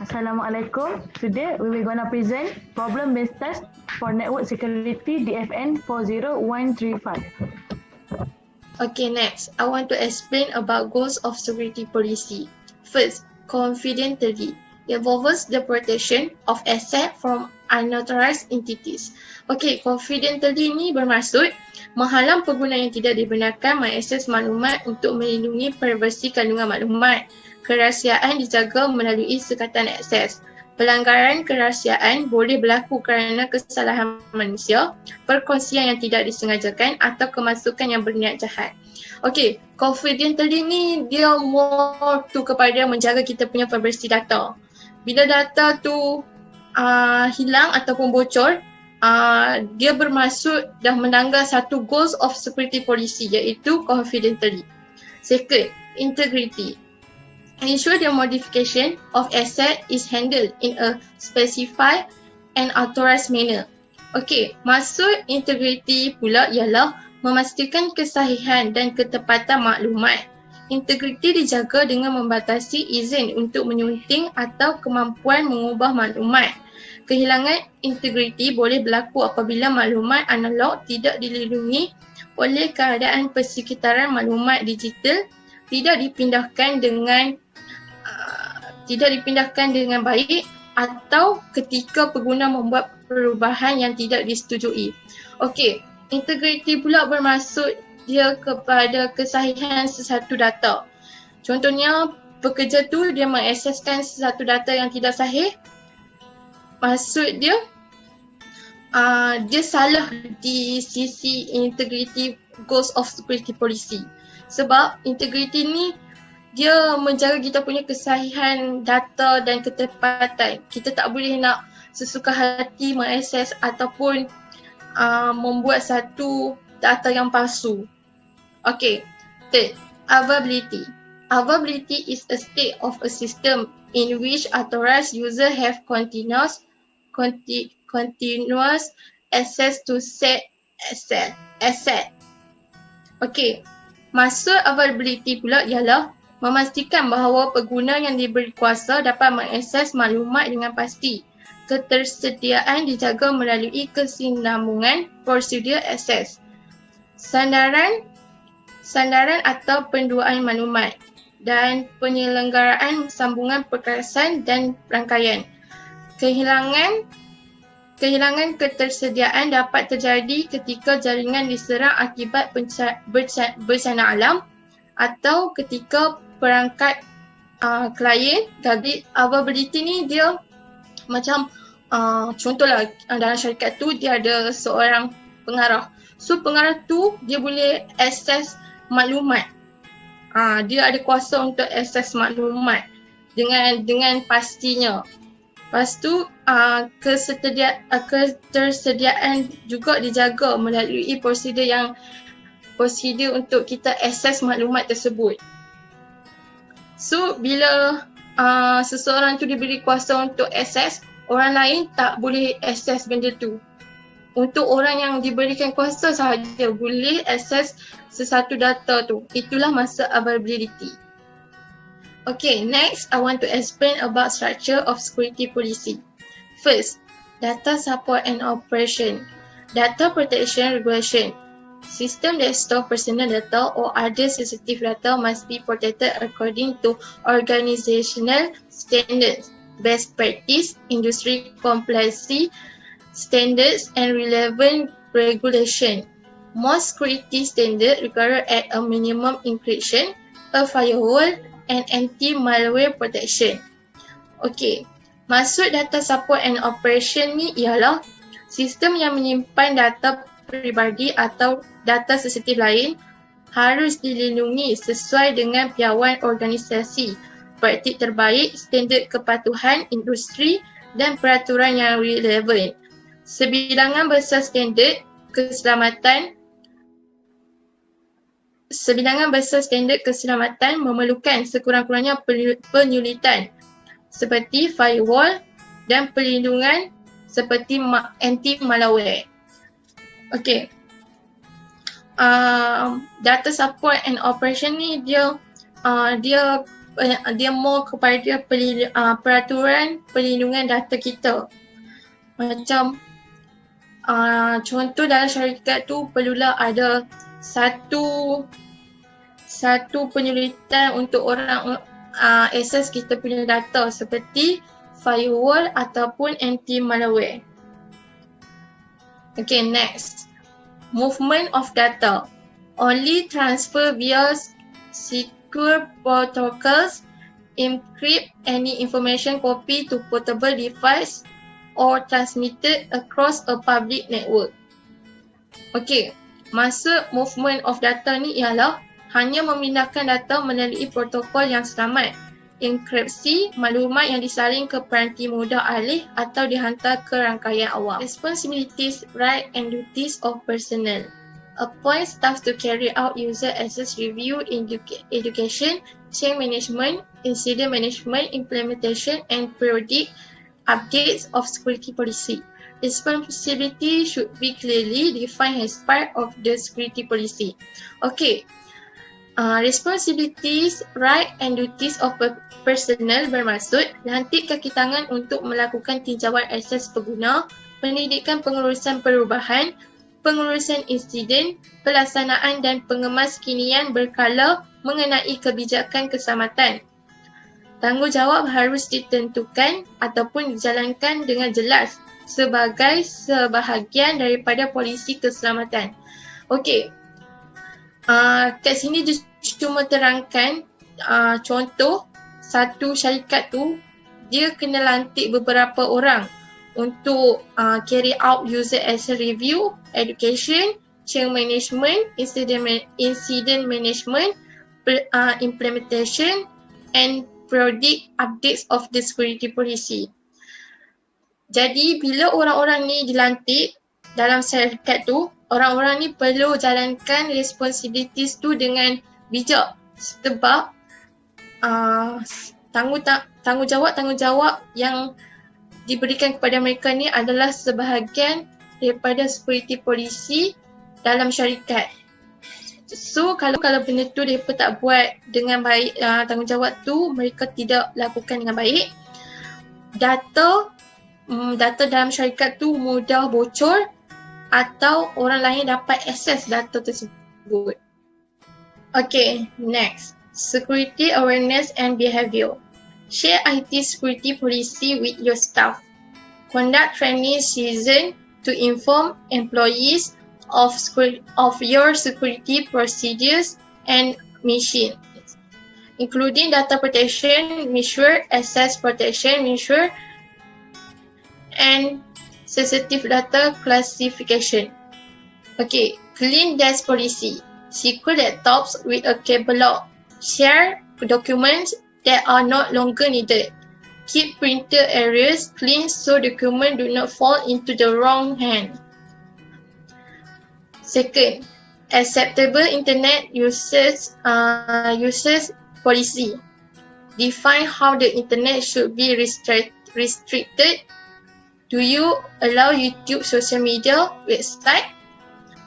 Assalamualaikum. Today we will gonna present problem-based test for network security DFN 40135. Okay, next, I want to explain about goals of security policy. First, confidentiality involves the protection of asset from unauthorized entities. Okay, confidentiality ini bermaksud menghalang pengguna yang tidak dibenarkan mengakses maklumat untuk melindungi privasi kandungan maklumat. Kerahsiaan dijaga melalui sekatan akses. Pelanggaran kerahsiaan boleh berlaku kerana kesalahan manusia, perkongsian yang tidak disengajakan atau kemasukan yang berniat jahat. Okey, confidentiality ni dia more tu kepada menjaga kita punya privasi data. Bila data tu hilang ataupun bocor, dia bermaksud dah melanggar satu goals of security policy iaitu confidentiality. Second, integrity. Ensure the modification of asset is handled in a specified and authorized manner. Okey, maksud integrity pula ialah memastikan kesahihan dan ketepatan maklumat. Integriti dijaga dengan membatasi izin untuk menyunting atau kemampuan mengubah maklumat. Kehilangan integriti boleh berlaku apabila maklumat analog tidak dilindungi oleh keadaan persekitaran maklumat digital tidak dipindahkan dengan baik atau ketika pengguna membuat perubahan yang tidak disetujui. Okey, integriti pula bermaksud dia kepada kesahihan sesuatu data. Contohnya, pekerja tu dia mengakseskan sesuatu data yang tidak sahih. Maksud dia, dia salah di sisi integrity goals of security policy. Sebab integrity ni dia menjaga kita punya kesahihan data dan ketepatan. Kita tak boleh nak sesuka hati mengakses ataupun membuat satu data yang palsu. Okay, third, availability. Availability is a state of a system in which authorized user have continuous access to set asset. Okay, maksud availability pula ialah memastikan bahawa pengguna yang diberi kuasa dapat mengakses maklumat dengan pasti. Ketersediaan dijaga melalui kesinambungan prosedur akses. Sandaran atau penduaan maklumat dan penyelenggaraan sambungan perkerasan dan rangkaian. Kehilangan ketersediaan dapat terjadi ketika jaringan diserang akibat bencana alam atau ketika perangkat klien gagal. Availability ni dia macam contohlah dalam syarikat tu dia ada seorang pengarah. So pengarah tu dia boleh akses maklumat. Dia ada kuasa untuk akses maklumat dengan pastinya. Lepas tu ketersediaan juga dijaga melalui prosedur untuk kita akses maklumat tersebut. So bila seseorang tu diberi kuasa untuk akses, orang lain tak boleh akses benda tu. Untuk orang yang diberikan kuasa sahaja boleh akses sesuatu data tu. Itulah maksud availability. Okay, next I want to explain about structure of security policy. First, data support and operation. Data protection regulation. System that store personal data or other sensitive data must be protected according to organizational standards, best practice, industry compliance standards and relevant regulation. Most security standards require at a minimum encryption, a firewall and anti-malware protection. Okay, maksud data support and operation ni ialah sistem yang menyimpan data peribadi atau data sensitif lain harus dilindungi sesuai dengan piawai organisasi, praktik terbaik, standard kepatuhan industri dan peraturan yang relevan. Sebilangan besar standard keselamatan memerlukan sekurang-kurangnya penyulitan seperti firewall dan perlindungan seperti anti-malware. Okay. Data support and operation ni dia dia more kepada peraturan perlindungan data kita. Macam contoh dalam syarikat tu perlulah ada satu penyulitan untuk orang akses kita punya data seperti firewall ataupun anti malware. Okay, next. Movement of data. Only transfer via secure protocols, encrypt any information copy to portable device or transmitted across a public network. Okay, maksud movement of data ni ialah hanya memindahkan data melalui protokol yang selamat, enkripsi maklumat yang disalin ke peranti mudah alih atau dihantar ke rangkaian awam. Responsibilities, right and duties of personnel. Appoint staff to carry out user access review, education, change management, incident management, implementation and periodic updates of security policy. Responsibility should be clearly defined as part of the security policy. Okay. Responsibilities, right and duties of personnel bermaksud lantik kaki tangan untuk melakukan tinjauan akses pengguna, pendidikan pengurusan perubahan, pengurusan insiden, pelaksanaan dan pengemas kinian berkala mengenai kebijakan keselamatan. Tanggungjawab harus ditentukan ataupun dijalankan dengan jelas sebagai sebahagian daripada polisi keselamatan. Okey. Kat sini dia cuma terangkan contoh satu syarikat tu dia kena lantik beberapa orang untuk carry out user access review, education, change management, incident management, implementation and periodic updates of the security policy. Jadi bila orang-orang ni dilantik dalam syarikat tu, orang-orang ni perlu jalankan responsibilities tu dengan bijak sebab tanggungjawab yang diberikan kepada mereka ni adalah sebahagian daripada security policy dalam syarikat. So kalau benda tu mereka tak buat dengan baik, tanggungjawab tu mereka tidak lakukan dengan baik, data dalam syarikat tu mudah bocor atau orang lain dapat akses data tersebut. Okay, next. Security awareness and behavior. Share IT security policy with your staff. Conduct training season to inform employees of your security procedures and missions, including data protection measure, access protection measure, and sensitive data classification. Okay, clean desk policy. Secure laptops with a cable lock. Share documents that are not longer needed. Keep printer areas clean so documents do not fall into the wrong hand. Second, acceptable internet usage policy. Define how the internet should be restricted. Do you allow YouTube social media website?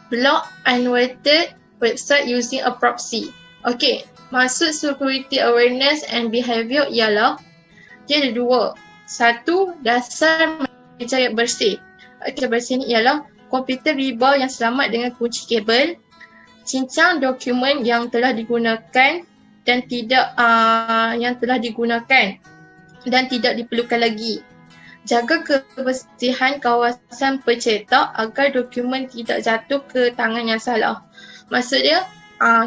Block unwanted website using a proxy. Okay, maksud security awareness and behavior ialah dia ada dua. Satu, dasar meja yang bersih. Okay, bersih ni ialah komputer riba yang selamat dengan kunci kabel, cincang dokumen yang telah digunakan dan tidak diperlukan lagi. Jaga kebersihan kawasan pencetak agar dokumen tidak jatuh ke tangan yang salah. Maksud dia,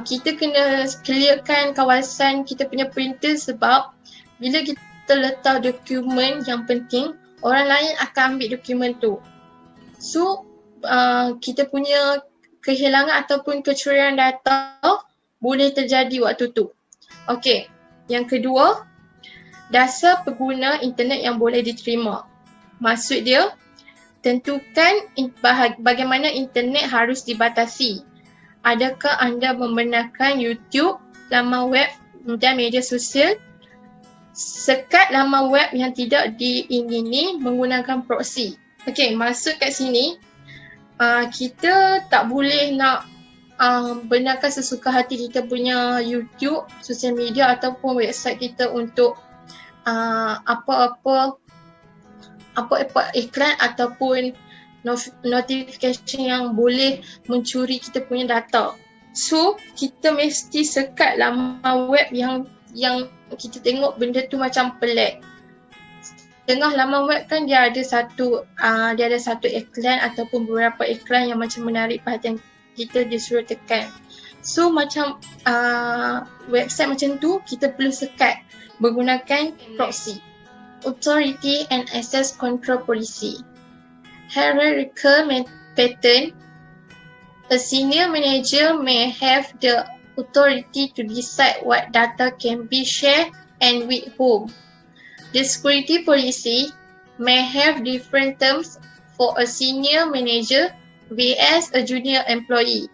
kita kena clearkan kawasan kita punya printer sebab bila kita letak dokumen yang penting, orang lain akan ambil dokumen tu. So, kita punya kehilangan ataupun kecurian data boleh terjadi waktu tu. Okey, yang kedua, dasar pengguna internet yang boleh diterima. Maksud dia, tentukan bagaimana internet harus dibatasi. Adakah anda membenarkan YouTube, laman web dan media sosial? Sekat laman web yang tidak diingini menggunakan proxy. Okey, maksud kat sini, kita tak boleh nak benarkan sesuka hati kita punya YouTube, sosial media ataupun website kita untuk apa-apa iklan ataupun notification yang boleh mencuri kita punya data. So, kita mesti sekat laman web yang kita tengok benda tu macam pelik. Tengah laman web kan dia ada satu iklan ataupun beberapa iklan yang macam menarik perhatian kita, dia suruh tekan. So macam website macam tu kita perlu sekat menggunakan proxy. Authority and Access Control Policy. Hierarchical pattern. A senior manager may have the authority to decide what data can be shared and with whom. The security policy may have different terms for a senior manager vs a junior employee.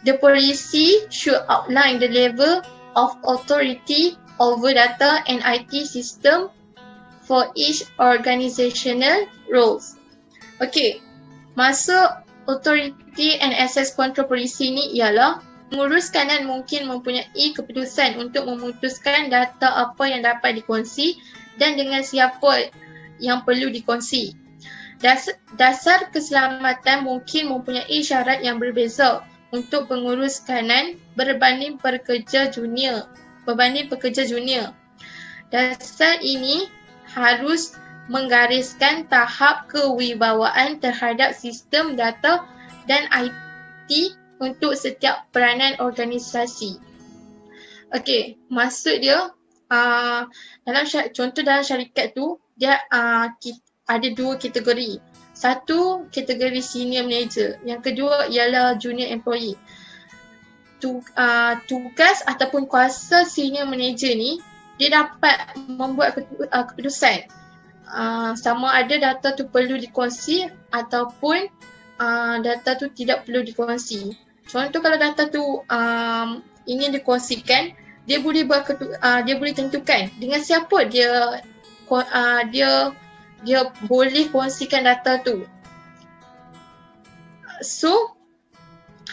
The policy should outline the level of authority over data and IT system for each organizational roles. Okay, masuk authority and access control policy ni ialah pengurus kanan mungkin mempunyai keputusan untuk memutuskan data apa yang dapat dikongsi dan dengan siapa yang perlu dikongsi. Dasar keselamatan mungkin mempunyai syarat yang berbeza untuk pengurus kanan berbanding pekerja junior. Dasar ini harus menggariskan tahap kewibawaan terhadap sistem data dan IT untuk setiap peranan organisasi. Okey, maksud dia contoh dalam syarikat tu dia ada dua kategori. Satu kategori senior manager, yang kedua ialah junior employee. Tugas ataupun kuasa senior manager ni dia dapat membuat keputusan sama ada data tu perlu dikongsi ataupun data tu tidak perlu dikongsi. Contoh kalau data tu ingin dikongsikan, dia boleh tentukan dengan siapa dia boleh kongsikan data tu. So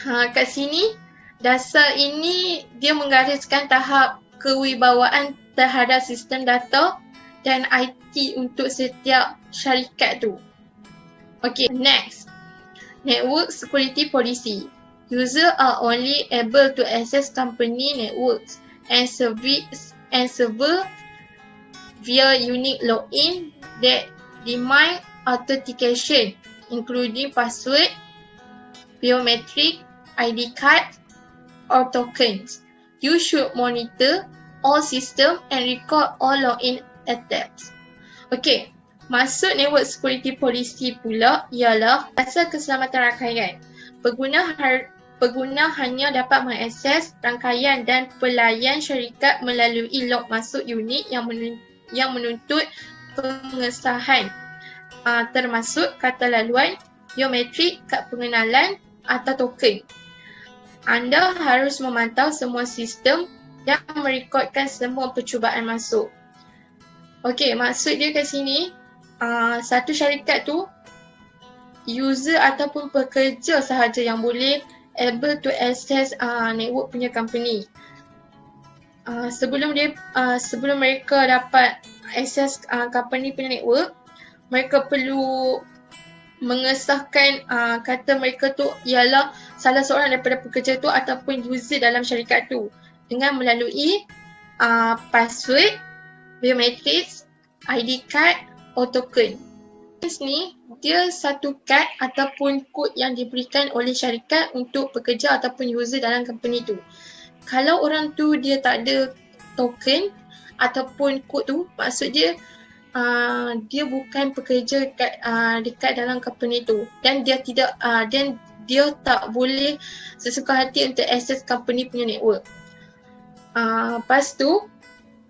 kat sini dasar ini dia menggariskan tahap kewibawaan terhadap sistem data dan IT untuk setiap syarikat tu. Okay, next. Network Security Policy. User are only able to access company networks and server via unique login that demand authentication, including password, biometric, ID card, or tokens. You should monitor all system and record all login attempts. Okay, maksud network security policy pula ialah dasar keselamatan rangkaian. Pengguna hanya dapat mengakses rangkaian dan pelayan syarikat melalui log masuk unit yang menuntut pengesahan termasuk kata laluan, biometrik, kad pengenalan atau token. Anda harus memantau semua sistem dan merekodkan semua percubaan masuk. Okey, maksud dia kat sini, satu syarikat tu, user ataupun pekerja sahaja yang boleh able to access network punya company. Sebelum mereka dapat access company punya network, mereka perlu mengesahkan kata mereka tu ialah salah seorang daripada pekerja tu ataupun user dalam syarikat tu dengan melalui password, biometrik, ID card atau token. Ni dia satu kad ataupun kod yang diberikan oleh syarikat untuk pekerja ataupun user dalam company tu. Kalau orang tu dia tak ada token ataupun kod tu, maksud dia dia bukan pekerja dekat dalam company tu dan dia tak boleh sesuka hati untuk access company punya network. Lepas tu,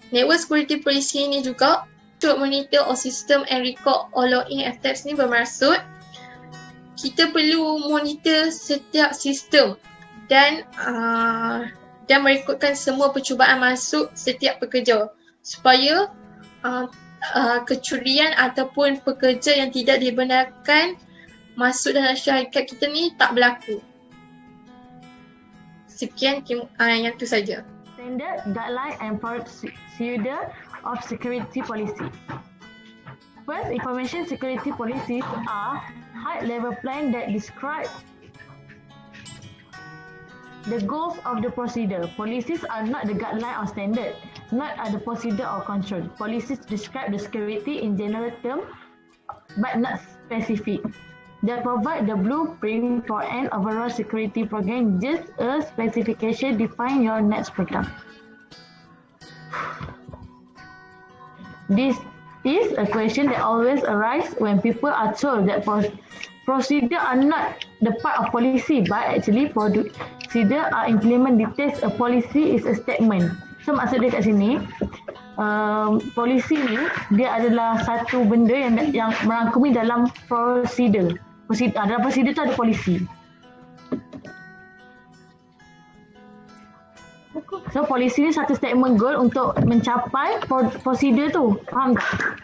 network security policy ni juga untuk monitor all system and record all login attempts ni bermaksud kita perlu monitor setiap sistem dan merekodkan semua percubaan masuk setiap pekerja supaya kecurian ataupun pekerja yang tidak dibenarkan masuk dalam syarikat kita ni tak berlaku. Sekian, yang tu saja. Standard, guideline and procedure of security policy. First, information security policies are high-level plan that describe the goals of the procedure. Policies are not the guideline or standard, not are the procedure or control. Policies describe the security in general term, but not specific. They provide the blueprint for an overall security program, just a specification define your next program. This is a question that always arises when people are told that procedure are not the part of policy, but actually procedure are implement details. A policy is a statement. So maksud dia kat sini, polisi ni dia adalah satu benda yang merangkumi dalam prosedur. Dalam prosedur tu ada polisi. So polisi ni satu statement goal untuk mencapai prosedur tu. Faham tak?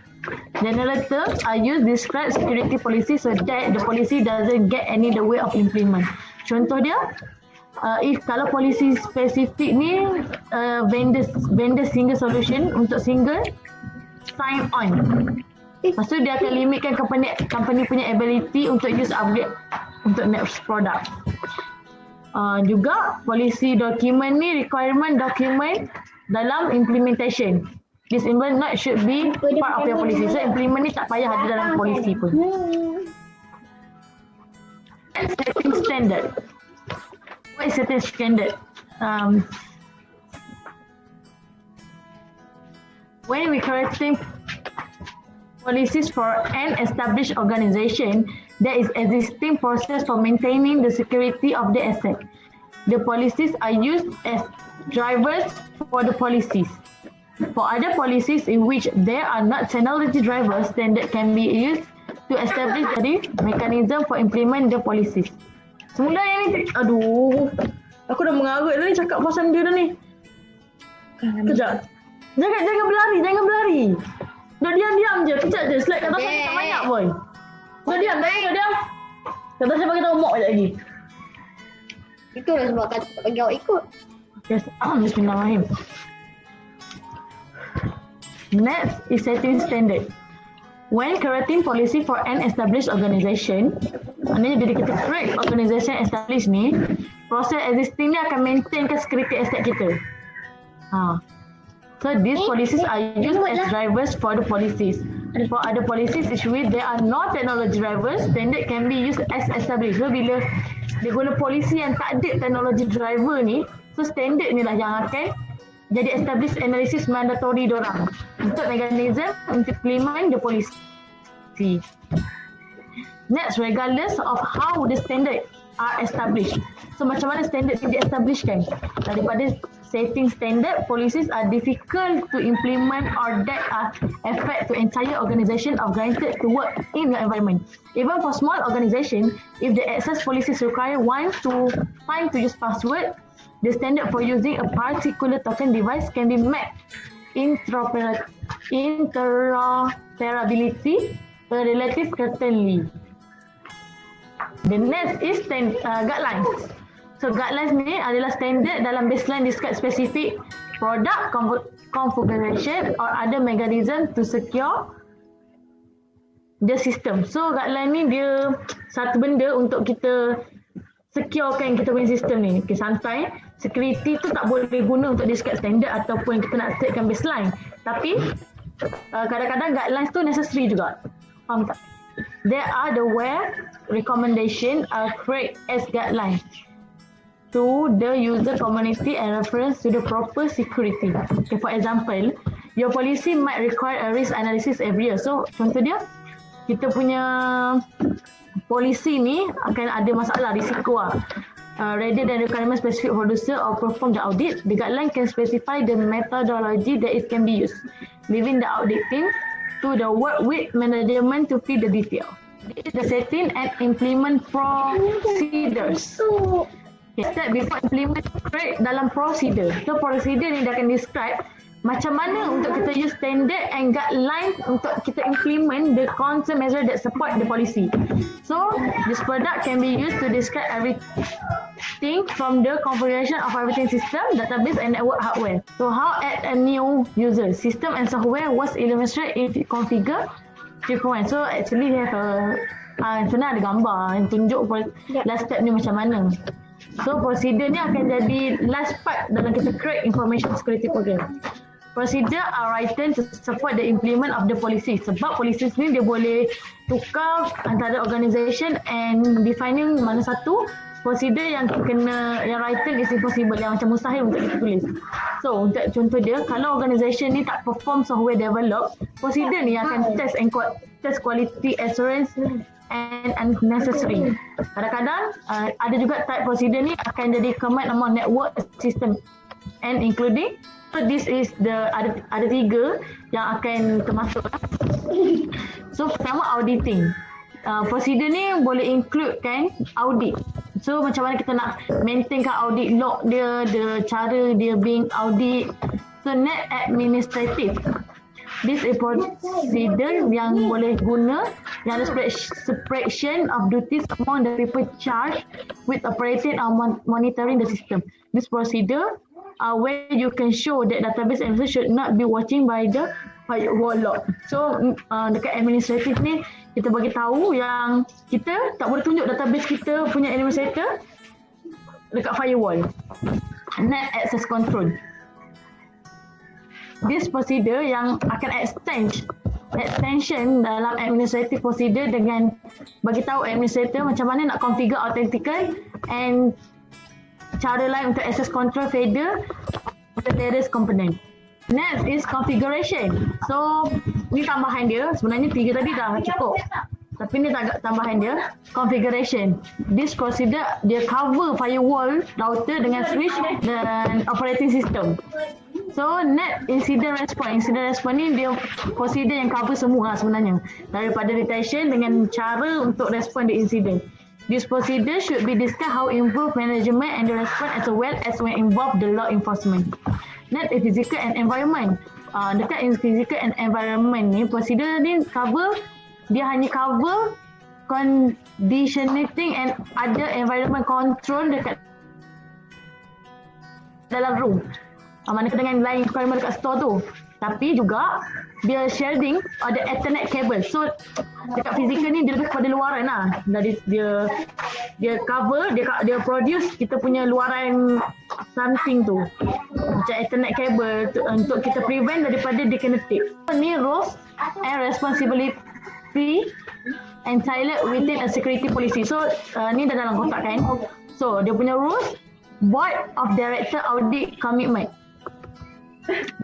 General terms are used to describe security policy so that the policy doesn't get any the way of implement. Contoh dia, if kalau polisi spesifik ni vendor single solution untuk single sign on. Lepas tu dia akan limitkan company punya ability untuk use upgrade untuk next product. Juga polisi document ni requirement document dalam implementation. This implement not should be part of your policy. So implement ni tak payah ada dalam polisi pun. Setting standard. What is setting standard? When we creating policies for an established organization, there is existing process for maintaining the security of the asset. The policies are used as drivers for the policies. For other policies in which there are not technology drivers, then that can be used to establish the mechanism for implement the policies. Semula yang ni, aduh, aku dah mengarut dah ni cakap pasal dia dah ni. Kejap. Jangan berlari. Dah diam je, kejap je. Slide kat atas saya tak banyak pun. Dah diam. Kat atas saya bagi tahu mok lagi. Itulah sebab kata tak bagi awak ikut. Yes, bismillahirrahmanirrahim. Next is setting standard. When creating policy for an established organization, maknanya bila kita create organisation established ni, proses existing ni akan maintainkan security asset kita. So these policies are used as drivers for the policies. For other policies which there are no technology drivers, standard can be used as established. So bila dia guna polisi yang tak ada technology driver ni, so standard ni lah yang akan jadi established analysis mandatory dorang untuk mechanism untuk implement the policy. Next, regardless of how the standard are established. So macam mana standard ni di-establishkan? Daripada setting standard, policies are difficult to implement or that are affect to entire organization or granted to work in the environment. Even for small organization, if the access policies require time to use password, the standard for using a particular token device can be met. Interoperability relative certainly. The next is guidelines. So guidelines ni adalah standard dalam baseline describe specific product configuration or other mechanism to secure the system. So guideline ni dia satu benda untuk kita securekan kita punya sistem ni. Okay, santai. Security tu tak boleh guna untuk describe standard ataupun kita nak setkan baseline. Tapi kadang-kadang guidelines tu necessary juga. Faham tak? There are the where recommendation are create as guidelines to the user community and reference to the proper security. Okay, for example, your policy might require a risk analysis every year. So contoh dia, kita punya polisi ni akan ada masalah risiko lah. Rather than requirement specific producer or perform the audit, the guideline can specify the methodology that it can be used, leaving the audit team to the work with management to feed the detail. The setting and implement procedures. Step before implement create dalam procedure. So procedure ni dia akan describe macam mana untuk kita use standard and guidelines untuk kita implement the concern measure that support the policy. So this product can be used to describe everything from the configuration of everything system, database and network hardware. So how add a new user, system and software was illustrated if it configure different. So actually have a sebenarnya ada gambar yang tunjuk last step ni macam mana. So procedure ni akan jadi last part dalam kita create information security program. Procedure are written to support the implement of the policy. Sebab policies ni dia boleh tukar antara organisation and defining mana satu procedure yang written is impossible, yang macam mustahil untuk kita tulis. So untuk contoh dia, kalau organisation ni tak perform software develop, procedure ni akan test quality assurance and unnecessary. Kadang-kadang ada juga type procedure ni akan jadi command among network system and including. So this is ada 3 yang akan termasuk. So pertama auditing. Prosedur ni boleh include kan audit. So macam mana kita nak maintainkan audit log dia, cara dia being audit. So net administrative. This is procedure yang boleh guna yang ada separation of duties among the people charged with operating or monitoring the system. This procedure where you can show that database administrator should not be watching by the firewall log. So dekat administrative ni kita bagi tahu yang kita tak boleh tunjuk database kita punya administrator dekat firewall. Net access control. This procedure yang akan extension dalam administrative procedure dengan bagi tahu administrator macam mana nak configure authentication and cara lain untuk access control failure of the various component. Next is configuration. So ni tambahan dia, sebenarnya 3 tadi dah cukup. Tapi ni tambahan dia, configuration. This procedure dia cover firewall, router dengan switch dan operating system. So net incident response. Incident response ni dia procedure yang cover semua sebenarnya. Daripada detection dengan cara untuk respond the incident. This procedure should be discussed how improve management and the response as well as when involve the law enforcement. Net physical and environment. Dekat physical and environment ni, procedure ni dia hanya cover conditioning and other environment control dekat dalam room. Mana dengan lain environment dekat store tu. Tapi juga dia shielding ada Ethernet cable. So dekat fizikal ni dia lebih kepada luaran lah. Jadi dia cover, dia produce kita punya luaran something tu. Macam Ethernet cable untuk kita prevent daripada dia kena tip. Ni roles and responsibility entitled within a security policy. So ni dah dalam kotak kan. So dia punya rules, board of director audit commitment.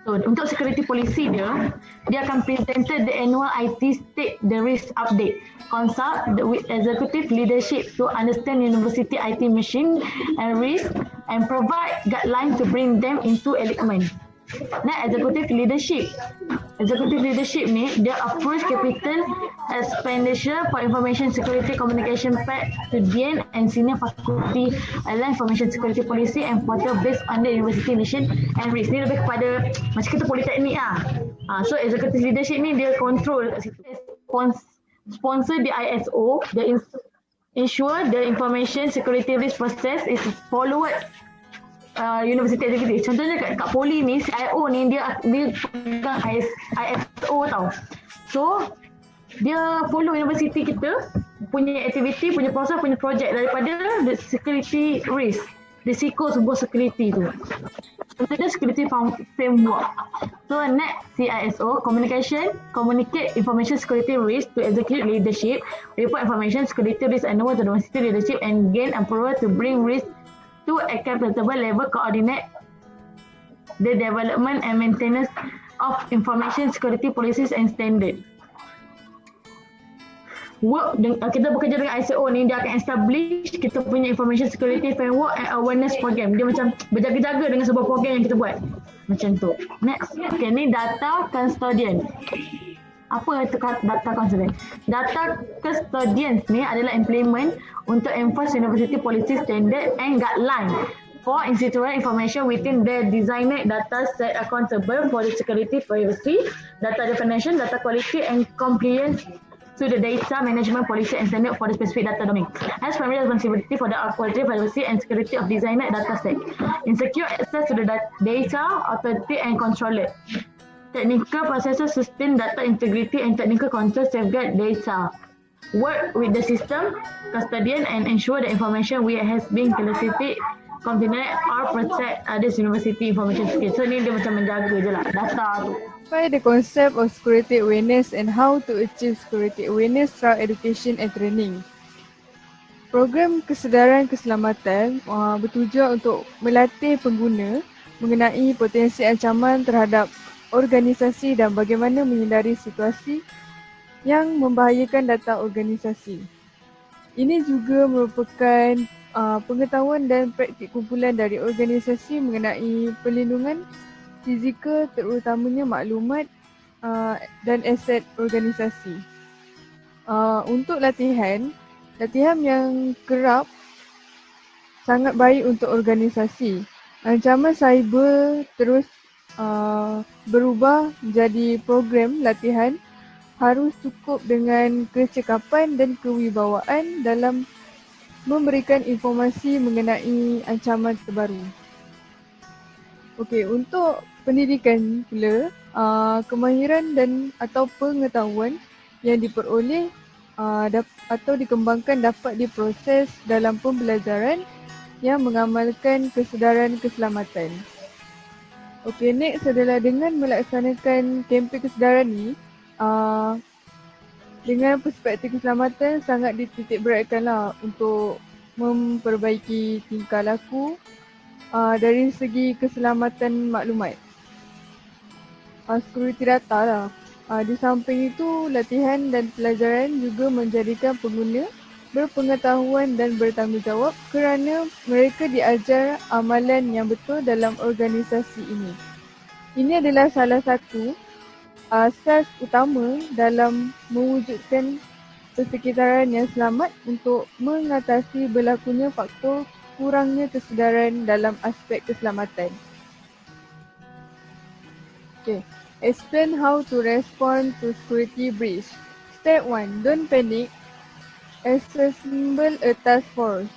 So, untuk security policy dia akan presented the annual IT state the risk update. Consult with executive leadership to understand university IT machine and risk and provide guidelines to bring them into alignment. Nah, executive leadership. Executive leadership ni dia approve capital expenditure for information security communication pack to DN and senior faculty align information security policy and portal based on the university mission and risk. Ni lebih kepada macam kita politeknik lah. So executive leadership ni dia control kat situ. Sponsor the ISO, the ensure the information security risk process is followed university executive. Contohnya kat Poli ni, CIO ni dia pegang ISO tau. So dia follow university kita punya aktiviti, punya proses, punya projek daripada the security risk, risiko sebuah security tu. Contohnya security framework. So next CISO, communicate information security risk to executive leadership, report information security risk and know to university leadership and gain approval to bring risk to acceptable level, coordinate the development and maintenance of information security policies and standard. Kita bekerja dengan ISO ni, dia akan establish kita punya information security framework and awareness program. Dia macam berjaga-jaga dengan sebuah program yang kita buat. Macam tu. Next. Okay, ni data custodian. Apa itu data custodian? Data custodians ni adalah implement untuk enforce university policy standard and guideline for institutional information within the designated data set accountable for the security, privacy, data definition, data quality, and compliance to the data management policy and standard for the specific data domain. Has primary responsibility for the quality, privacy, and security of designated data set. Insecure access to the data, authority, and control it. Technical processes sustain data integrity and technical control safeguard data. Work with the system, custodian, and ensure the information we has been classified, confidential or protect others university information skill. So ni dia macam menjaga je lah data tu. By the concept of security awareness and how to achieve security awareness through education and training. Program kesedaran keselamatan bertujuan untuk melatih pengguna mengenai potensi ancaman terhadap organisasi dan bagaimana menghindari situasi yang membahayakan data organisasi. Ini juga merupakan pengetahuan dan praktik kumpulan dari organisasi mengenai perlindungan fizikal terutamanya maklumat dan aset organisasi. Untuk latihan yang kerap sangat baik untuk organisasi. Ancaman cyber terus berubah menjadi program latihan harus cukup dengan kecekapan dan kewibawaan dalam memberikan informasi mengenai ancaman terbaru. Okey, untuk pendidikan pula, kemahiran dan atau pengetahuan yang diperoleh atau dikembangkan dapat diproses dalam pembelajaran yang mengamalkan kesedaran keselamatan. Okey, next adalah dengan melaksanakan kempen kesedaran ni, dengan perspektif keselamatan sangat dititik beratkanlah untuk memperbaiki tingkah laku dari segi keselamatan maklumat. Security data lah. Di samping itu, latihan dan pelajaran juga menjadikan pengguna berpengetahuan dan bertanggungjawab kerana mereka diajar amalan yang betul dalam organisasi ini. Ini adalah salah satu asas utama dalam mewujudkan persekitaran yang selamat untuk mengatasi berlakunya faktor kurangnya kesedaran dalam aspek keselamatan. Okay. Explain how to respond to security breach. Step 1. Don't panic. Assemble a task force.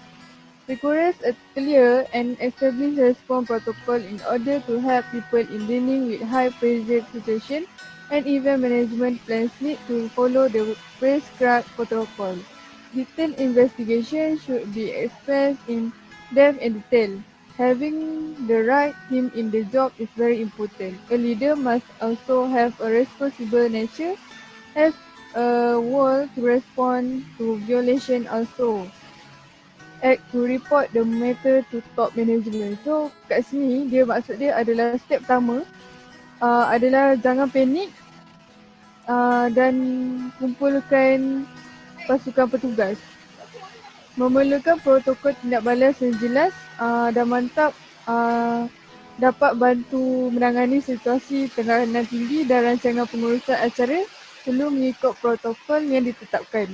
Requires a clear and established response protocol in order to help people in dealing with high pressure situation, and event management plans need to follow the prescribed protocol. Detailed investigation should be expressed in depth and detail. Having the right team in the job is very important. A leader must also have a responsible nature as a wall to respond to violation also. Act to report the matter to top management. So kat sini maksud dia adalah step pertama adalah jangan panik dan kumpulkan pasukan petugas. Memerlukan protokol tindak balas yang jelas dan mantap dapat bantu menangani situasi tekanan tinggi dan rancangan pengurusan acara perlu mengikut protokol yang ditetapkan.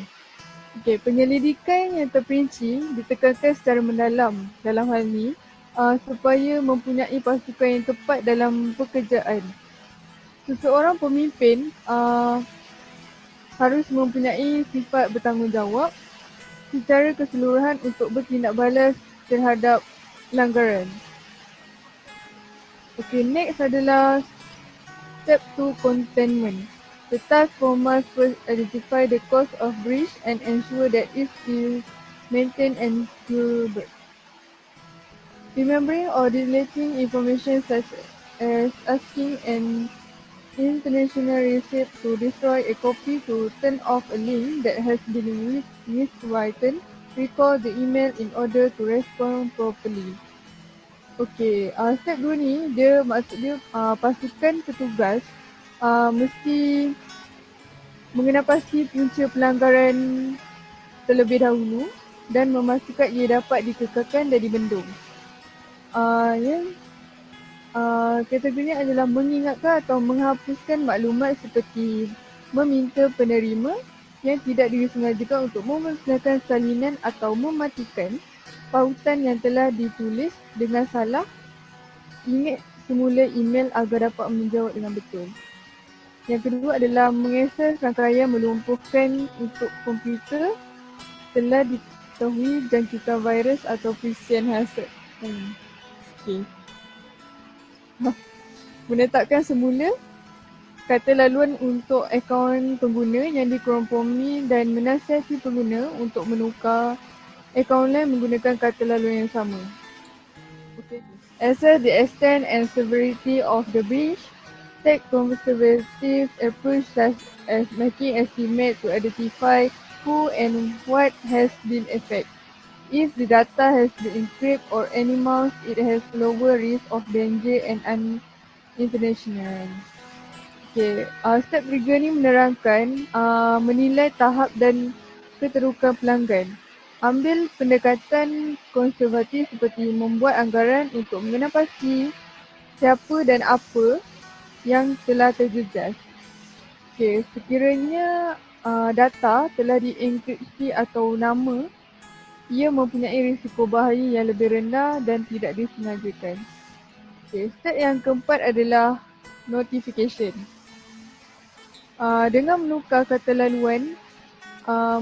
Okey, penyelidikan yang terperinci ditekankan secara mendalam dalam hal ini supaya mempunyai pasukan yang tepat dalam pekerjaan. Seseorang pemimpin harus mempunyai sifat bertanggungjawab secara keseluruhan untuk bertindak balas terhadap pelanggaran. Okey, next adalah step 2, containment. The task force must first identify the cause of breach and ensure that it is maintained and curable. Remembering or deleting information such as asking an international receipt to destroy a copy, to turn off a link that has been miswritten, recall the email in order to respond properly. Okey, step 2 ni maksud dia pasukan petugas mesti mengenal pasti punca pelanggaran terlebih dahulu dan memastikan ia dapat dikekalkan dan dibendung. Kategorinya adalah mengingatkan atau menghapuskan maklumat seperti meminta penerima yang tidak disengajakan untuk memusnahkan salinan atau mematikan pautan yang telah ditulis dengan salah, ingat semula email agar dapat menjawab dengan betul. Yang kedua adalah mengakses rangkaian melumpuhkan untuk komputer telah diketahui jangkitan virus atau phishing hazard. Okay. Menetapkan semula kata laluan untuk akaun pengguna yang dikompromi dan menasihati pengguna untuk menukar akaun lain menggunakan kata laluan yang sama. Okay. Assess the extent and severity of the breach. Take conservative approach such as making estimates to identify who and what has been affected. If the data has been encrypted or anonymized, it has lower risk of danger and unintentional. Okay, step 3 ni menerangkan menilai tahap dan keterukan pelanggan. Ambil pendekatan konservatif seperti membuat anggaran untuk mengenal pasti siapa dan apa yang telah terjejas. Okay, sekiranya data telah dienkripsi atau nama, ia mempunyai risiko bahaya yang lebih rendah dan tidak disengajakan. Okay, step yang keempat adalah notification. Dengan menukar kata laluan,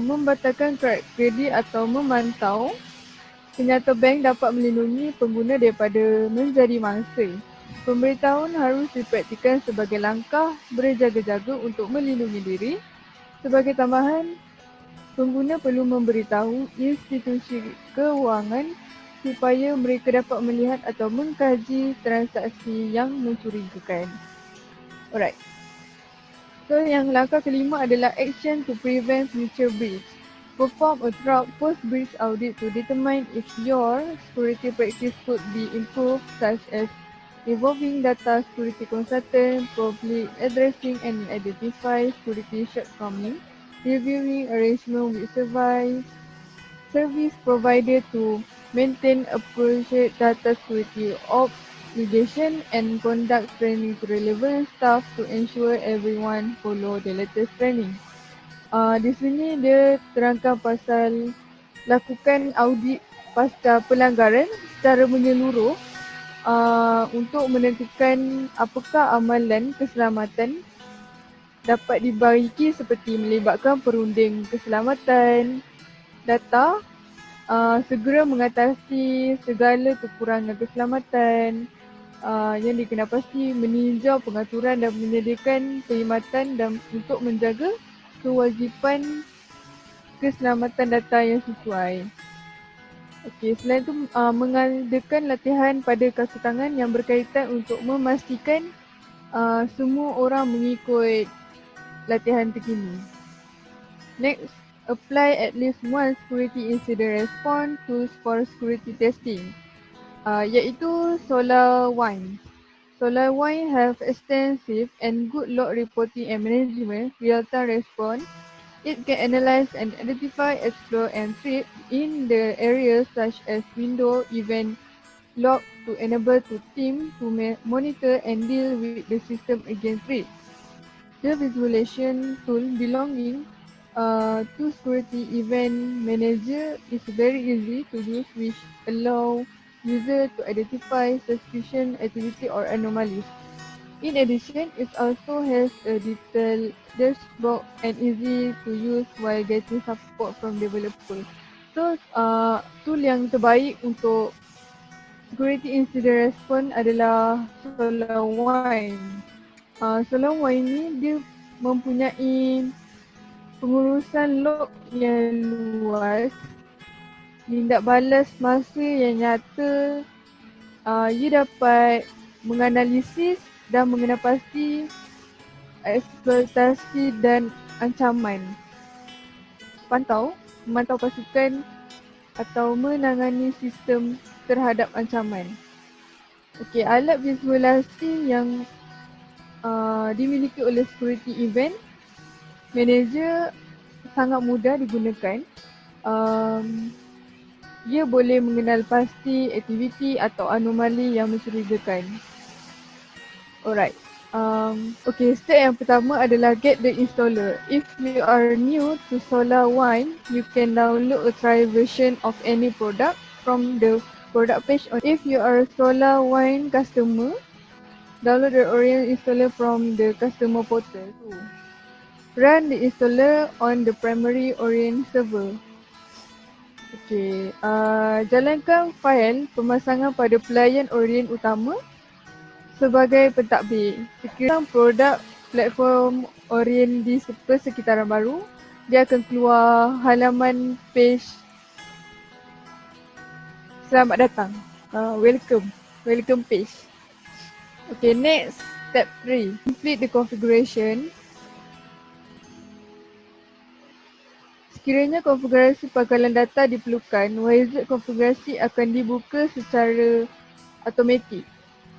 membatalkan kredit atau memantau, penyata bank dapat melindungi pengguna daripada menjadi mangsa. Pemberitahuan harus dipraktikkan sebagai langkah berjaga-jaga untuk melindungi diri. Sebagai tambahan, pengguna perlu memberitahu institusi kewangan supaya mereka dapat melihat atau mengkaji transaksi yang mencurigakan. Alright. So yang langkah kelima adalah action to prevent future breach. Perform a thorough post-breach audit to determine if your security practice could be improved, such as involving data security consultant, properly addressing and identify security shortcomings, reviewing arrangement with service provider to maintain appropriate data security obligation, and conduct training to relevant staff to ensure everyone follow the latest training. Di sini dia terangkan pasal lakukan audit pasca pelanggaran secara menyeluruh untuk menentukan apakah amalan keselamatan dapat dibaiki seperti melibatkan perunding keselamatan data, segera mengatasi segala kekurangan keselamatan yang dikenapasti, meninjau pengaturan dan menyediakan perkhidmatan dan untuk menjaga kewajipan keselamatan data yang sesuai. Okey, selain itu mengadakan latihan pada kaki tangan yang berkaitan untuk memastikan semua orang mengikut latihan terkini. Next, apply at least one security incident response tools for security testing, iaitu SolarWinds. SolarWinds have extensive and good log reporting and management real-time response. It can analyze and identify, explore and threat in the areas such as window, event, log to enable the team to monitor and deal with the system against threat. The visualization tool belonging to security event manager is very easy to use, which allow user to identify suspicious activity or anomalies. In addition, it also has a detailed dashboard and easy to use while getting support from developers. So, tool yang terbaik untuk security incident response adalah SolarWinds. SolarWinds ni dia mempunyai pengurusan log yang luas, tindak balas masa yang nyata, ia dapat menganalisis dan mengenal pasti eksploitasi dan ancaman. Memantau pasukan atau menangani sistem terhadap ancaman. Okey, alat visualisasi yang dimiliki oleh security event manager sangat mudah digunakan. Ia boleh mengenal pasti aktiviti atau anomali yang mencurigakan. Alright. Okay, step yang pertama adalah get the installer. If you are new to SolarWinds, you can download a trial version of any product from the product page. If you are a Solar Wine customer, download the Orient installer from the customer portal. Run the installer on the primary Orient server. Okey, jalankan fail pemasangan pada pelayan Orient utama sebagai pentadbir. Sekiranya produk platform Orient di persekitaran baru, dia akan keluar halaman page selamat datang. Welcome page. Okay, next step 3. Complete the configuration. Sekiranya konfigurasi pangkalan data diperlukan, wizard konfigurasi akan dibuka secara automatik.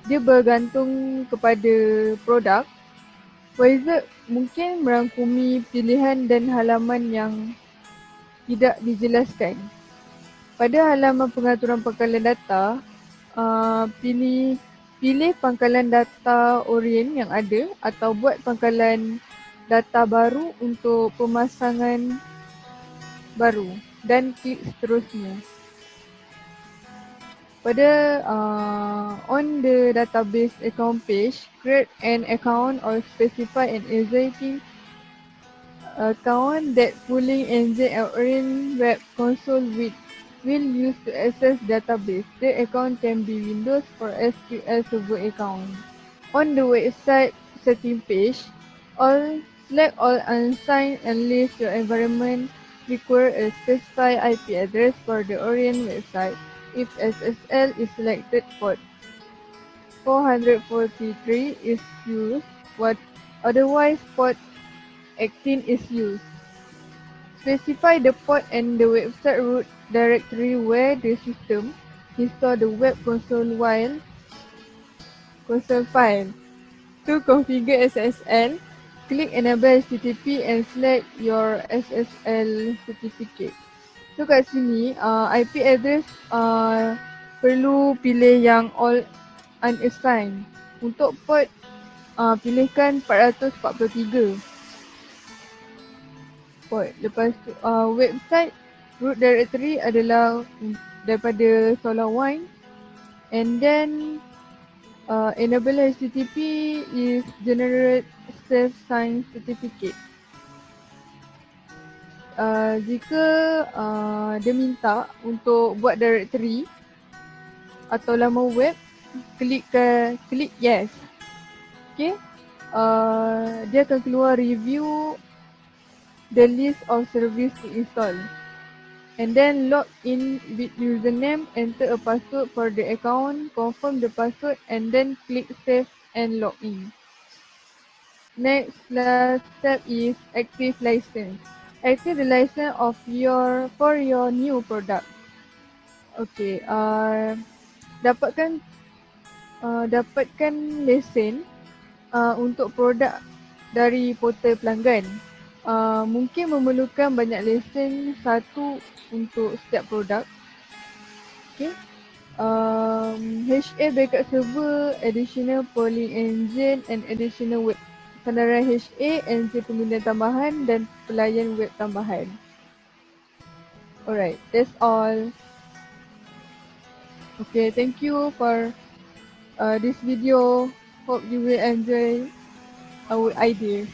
Dia bergantung kepada produk. Wizard mungkin merangkumi pilihan dan halaman yang tidak dijelaskan. Pada halaman pengaturan pangkalan data, pilih pangkalan data Orient yang ada atau buat pangkalan data baru untuk pemasangan baru dan klik seterusnya. Pada on the database account page, create an account or specify an existing account that pulling engine and Orient web console will use to access database. The account can be Windows or SQL Server account. On the website setting page, select all unsigned and list your environment require a specified IP address for the Orient website. If SSL is selected, port 443 is used, otherwise port 18 is used. Specify the port and the website root directory where the system install the web console file. To configure SSL, click enable HTTP and select your SSL certificate. So kat sini IP address perlu pilih yang all unassigned. Untuk port pilihkan 443 port. Lepas tu website root directory adalah daripada SolarWine, and then enable HTTP is generate self-signed certificate. Jika dia minta untuk buat directory atau laman web, klik yes. Okay. Dia akan keluar review the list of service to install. And then log in with username, enter a password for the account, confirm the password, and then click save and log in. Next last step is active license. Active the license for your new product. Okay, dapatkan lesen untuk produk dari portal pelanggan. Mungkin memerlukan banyak lesen, satu untuk setiap produk. Okay. HA backup server, additional polling engine and additional web. Sandaran HA, engine pengguna tambahan dan pelayan web tambahan. Alright, that's all. Okay, thank you for this video. Hope you will enjoy our ideas.